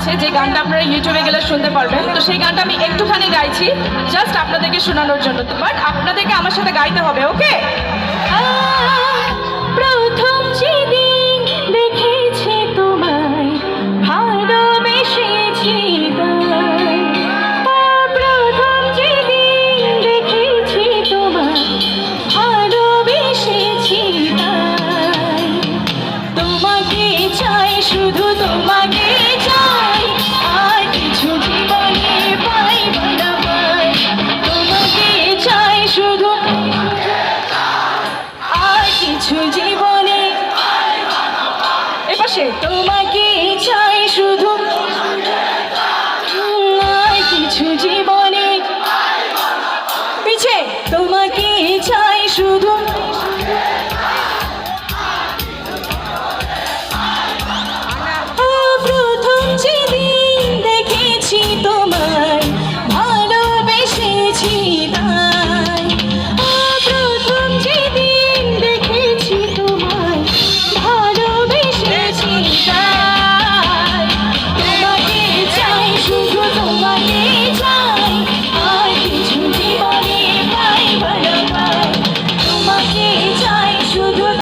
আছে, যে গানটা আপনারা ইউটিউবে গেলে শুনতে পারবেন। তো সেই গানটা আমি একটুখানি গাইছি জাস্ট আপনাদেরকে শোনানোর জন্য, বাট আপনাদেরকে আমার সাথে গাইতে হবে, ওকে? প্রথম যেদিন দেখেছি তোমায় ভালোবেসেছি তাই, প্রথম যেদিন দেখেছি তোমায় ভালোবেসেছি তাই, তোমাকে চাই শুধু তোমাকে চাই, আর কিছু জীবনে পাইব না পাই, তোমাকে চাই শুধু আর কিছু জীবনে এপাশে তোমায়